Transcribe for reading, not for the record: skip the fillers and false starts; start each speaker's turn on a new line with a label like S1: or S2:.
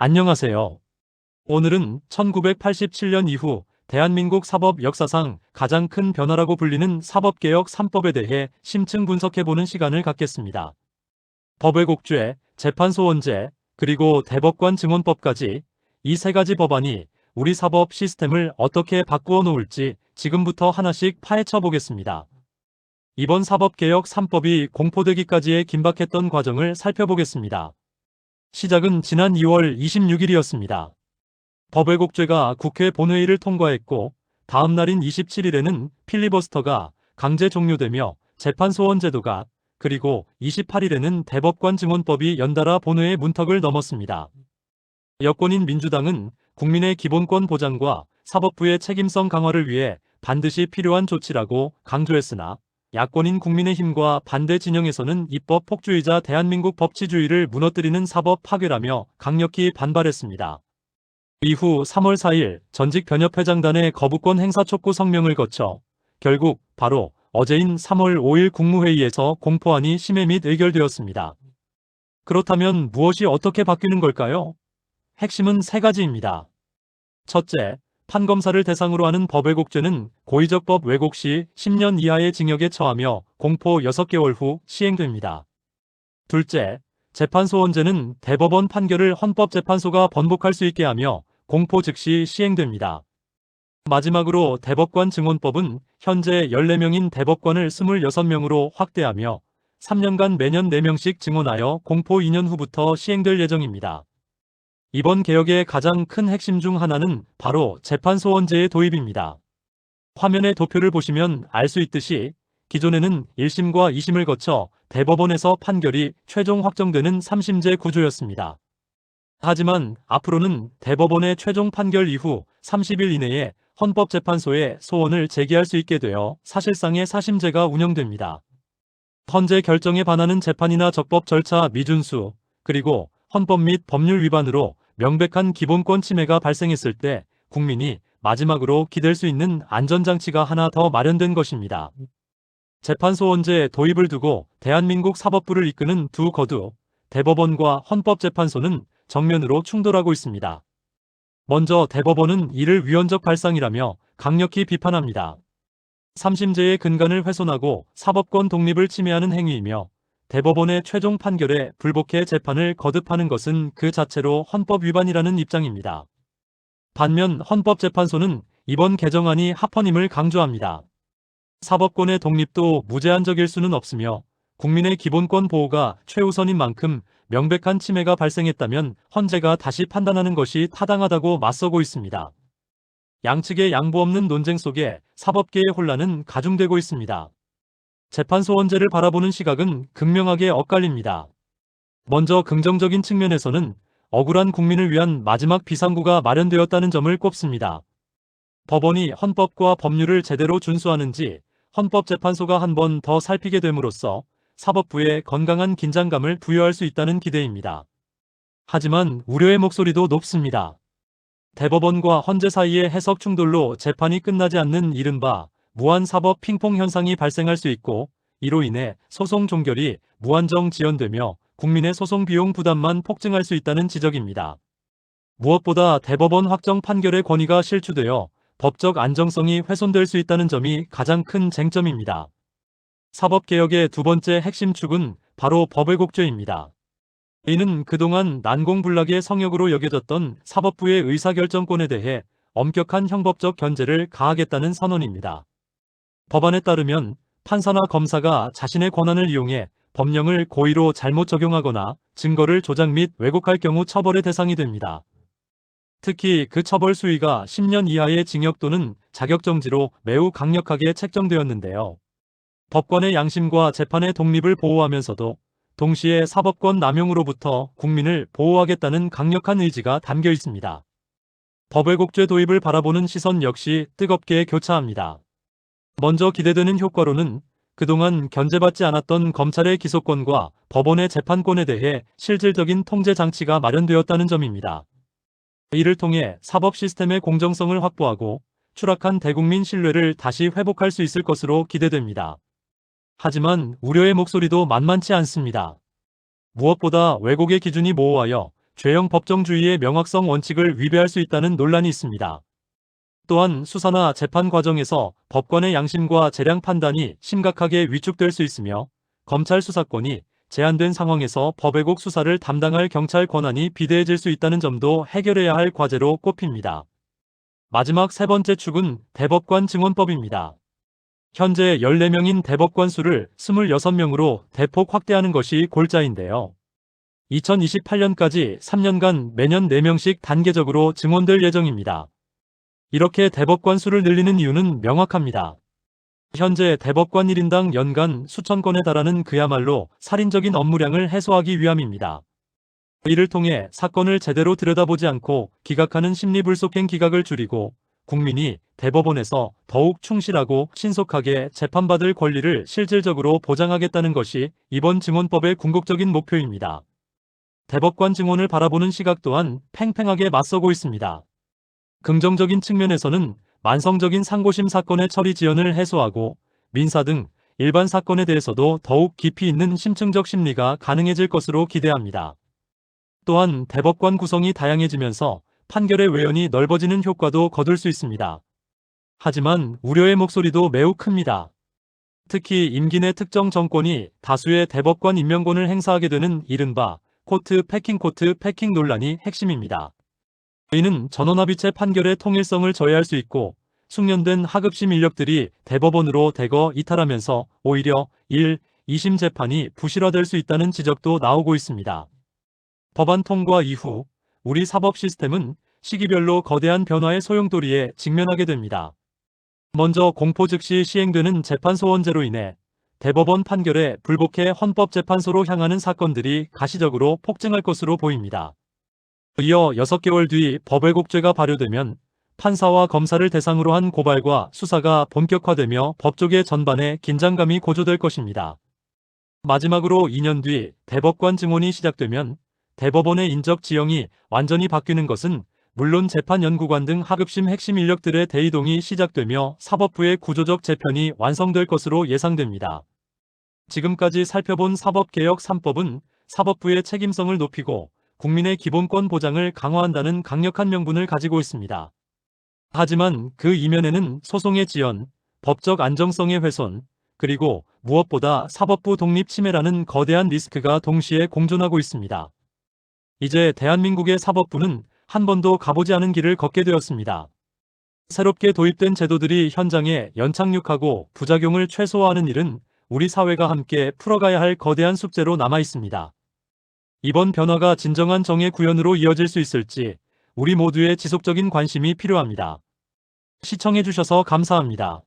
S1: 안녕하세요. 오늘은 1987년 이후 대한민국 사법 역사상 가장 큰 변화라고 불리는 사법개혁 3법에 대해 심층 분석해보는 시간을 갖겠습니다. 법외국죄, 재판소원제, 그리고 대법관 증언법까지 이 세 가지 법안이 우리 사법 시스템을 어떻게 바꾸어 놓을지 지금부터 하나씩 파헤쳐 보겠습니다. 이번 사법개혁 3법이 공포되기까지의 긴박했던 과정을 살펴보겠습니다. 시작은 지난 2월 26일이었습니다. 법외국죄가 국회 본회의를 통과했고 다음 날인 27일에는 필리버스터가 강제 종료되며 재판소원 제도가, 그리고 28일에는 대법관 증언법이 연달아 본회의 문턱을 넘었습니다. 여권인 민주당은 국민의 기본권 보장과 사법부의 책임성 강화를 위해 반드시 필요한 조치라고 강조했으나 야권인 국민의힘과 반대 진영에서는 입법 폭주이자 대한민국 법치주의를 무너뜨리는 사법 파괴라며 강력히 반발했습니다. 이후 3월 4일 전직 변협회장단의 거부권 행사 촉구 성명을 거쳐 결국 바로 어제인 3월 5일 국무회의에서 공포안이 심의 및 의결되었습니다. 그렇다면 무엇이 어떻게 바뀌는 걸까요? 핵심은 세 가지입니다. 첫째, 판검사를 대상으로 하는 법외국죄는 고의적법 왜곡 시 10년 이하의 징역에 처하며 공포 6개월 후 시행됩니다. 둘째, 재판소원제는 대법원 판결을 헌법재판소가 번복할 수 있게 하며 공포 즉시 시행됩니다. 마지막으로 대법관 증언법은 현재 14명인 대법관을 26명으로 확대하며 3년간 매년 4명씩 증언하여 공포 2년 후부터 시행될 예정입니다. 이번 개혁의 가장 큰 핵심 중 하나는 바로 재판소원제의 도입입니다. 화면의 도표를 보시면 알 수 있듯이 기존에는 1심과 2심을 거쳐 대법원에서 판결이 최종 확정되는 3심제 구조였습니다. 하지만 앞으로는 대법원의 최종 판결 이후 30일 이내에 헌법재판소에 소원을 제기할 수 있게 되어 사실상의 4심제가 운영됩니다. 헌재 결정에 반하는 재판이나 적법 절차 미준수, 그리고 헌법 및 법률 위반으로 명백한 기본권 침해가 발생했을 때 국민이 마지막으로 기댈 수 있는 안전장치가 하나 더 마련된 것입니다. 재판소원제 도입을 두고 대한민국 사법부를 이끄는 두 거두, 대법원과 헌법재판소는 정면으로 충돌하고 있습니다. 먼저 대법원은 이를 위헌적 발상이라며 강력히 비판합니다. 3심제의 근간을 훼손하고 사법권 독립을 침해하는 행위이며 대법원의 최종 판결에 불복해 재판을 거듭하는 것은 그 자체로 헌법 위반이라는 입장입니다. 반면 헌법재판소는 이번 개정안이 합헌임을 강조합니다. 사법권의 독립도 무제한적일 수는 없으며 국민의 기본권 보호가 최우선인 만큼 명백한 침해가 발생했다면 헌재가 다시 판단하는 것이 타당하다고 맞서고 있습니다. 양측의 양보 없는 논쟁 속에 사법계의 혼란은 가중되고 있습니다. 재판소원제를 바라보는 시각은 극명하게 엇갈립니다. 먼저 긍정적인 측면에서는 억울한 국민을 위한 마지막 비상구가 마련되었다는 점을 꼽습니다. 법원이 헌법과 법률을 제대로 준수하는지 헌법재판소가 한 번 더 살피게 됨으로써 사법부에 건강한 긴장감을 부여할 수 있다는 기대입니다. 하지만 우려의 목소리도 높습니다. 대법원과 헌재 사이의 해석 충돌로 재판이 끝나지 않는 이른바 무한사법 핑퐁 현상이 발생할 수 있고, 이로 인해 소송 종결이 무한정 지연되며 국민의 소송 비용 부담만 폭증할 수 있다는 지적입니다. 무엇보다 대법원 확정 판결의 권위가 실추되어 법적 안정성이 훼손될 수 있다는 점이 가장 큰 쟁점입니다. 사법개혁의 두 번째 핵심 축은 바로 법외국죄입니다. 이는 그동안 난공불락의 성역으로 여겨졌던 사법부의 의사결정권에 대해 엄격한 형법적 견제를 가하겠다는 선언입니다. 법안에 따르면 판사나 검사가 자신의 권한을 이용해 법령을 고의로 잘못 적용하거나 증거를 조작 및 왜곡할 경우 처벌의 대상이 됩니다. 특히 그 처벌 수위가 10년 이하의 징역 또는 자격정지로 매우 강력하게 책정되었는데요. 법관의 양심과 재판의 독립을 보호하면서도 동시에 사법권 남용으로부터 국민을 보호하겠다는 강력한 의지가 담겨 있습니다. 법외국죄 도입을 바라보는 시선 역시 뜨겁게 교차합니다. 먼저 기대되는 효과로는 그동안 견제받지 않았던 검찰의 기소권과 법원의 재판권에 대해 실질적인 통제 장치가 마련되었다는 점입니다. 이를 통해 사법 시스템의 공정성을 확보하고 추락한 대국민 신뢰를 다시 회복할 수 있을 것으로 기대됩니다. 하지만 우려의 목소리도 만만치 않습니다. 무엇보다 왜곡의 기준이 모호하여 죄형 법정주의의 명확성 원칙을 위배할 수 있다는 논란이 있습니다. 또한 수사나 재판 과정에서 법관의 양심과 재량 판단이 심각하게 위축될 수 있으며 검찰 수사권이 제한된 상황에서 법왜곡 수사를 담당할 경찰 권한이 비대해질 수 있다는 점도 해결해야 할 과제로 꼽힙니다. 마지막 세 번째 축은 대법관 증언법입니다. 현재 14명인 대법관 수를 26명으로 대폭 확대하는 것이 골자인데요. 2028년까지 3년간 매년 4명씩 단계적으로 증원될 예정입니다. 이렇게 대법관 수를 늘리는 이유는 명확합니다. 현재 대법관 1인당 연간 수천 건에 달하는 그야말로 살인적인 업무량을 해소하기 위함입니다. 이를 통해 사건을 제대로 들여다보지 않고 기각하는 심리불속행 기각을 줄이고 국민이 대법원에서 더욱 충실하고 신속하게 재판받을 권리를 실질적으로 보장하겠다는 것이 이번 증언법의 궁극적인 목표입니다. 대법관 증언을 바라보는 시각 또한 팽팽하게 맞서고 있습니다. 긍정적인 측면에서는 만성적인 상고심 사건의 처리 지연을 해소하고 민사 등 일반 사건에 대해서도 더욱 깊이 있는 심층적 심리가 가능해질 것으로 기대합니다. 또한 대법관 구성이 다양해지면서 판결의 외연이 넓어지는 효과도 거둘 수 있습니다. 하지만 우려의 목소리도 매우 큽니다. 특히 임기 내 특정 정권이 다수의 대법관 임명권을 행사하게 되는 이른바 코트 패킹 논란이 핵심입니다. 이는 전원합의체 판결의 통일성을 저해할 수 있고 숙련된 하급심 인력들이 대법원으로 대거 이탈하면서 오히려 1, 2심 재판이 부실화될 수 있다는 지적도 나오고 있습니다. 법안 통과 이후 우리 사법 시스템은 시기별로 거대한 변화의 소용돌이에 직면하게 됩니다. 먼저 공포 즉시 시행되는 재판소원제로 인해 대법원 판결에 불복해 헌법재판소로 향하는 사건들이 가시적으로 폭증할 것으로 보입니다. 이어 6개월 뒤 법왜곡죄가 발효되면 판사와 검사를 대상으로 한 고발과 수사가 본격화되며 법조계 전반에 긴장감이 고조될 것입니다. 마지막으로 2년 뒤 대법관 증언이 시작되면 대법원의 인적 지형이 완전히 바뀌는 것은 물론 재판연구관 등 하급심 핵심 인력들의 대이동이 시작되며 사법부의 구조적 재편이 완성될 것으로 예상됩니다. 지금까지 살펴본 사법개혁 3법은 사법부의 책임성을 높이고 국민의 기본권 보장을 강화한다는 강력한 명분을 가지고 있습니다. 하지만 그 이면에는 소송의 지연, 법적 안정성의 훼손, 그리고 무엇보다 사법부 독립 침해라는 거대한 리스크가 동시에 공존하고 있습니다. 이제 대한민국의 사법부는 한 번도 가보지 않은 길을 걷게 되었습니다. 새롭게 도입된 제도들이 현장에 연착륙하고 부작용을 최소화하는 일은 우리 사회가 함께 풀어가야 할 거대한 숙제로 남아 있습니다. 이번 변화가 진정한 정의 구현으로 이어질 수 있을지 우리 모두의 지속적인 관심이 필요합니다. 시청해주셔서 감사합니다.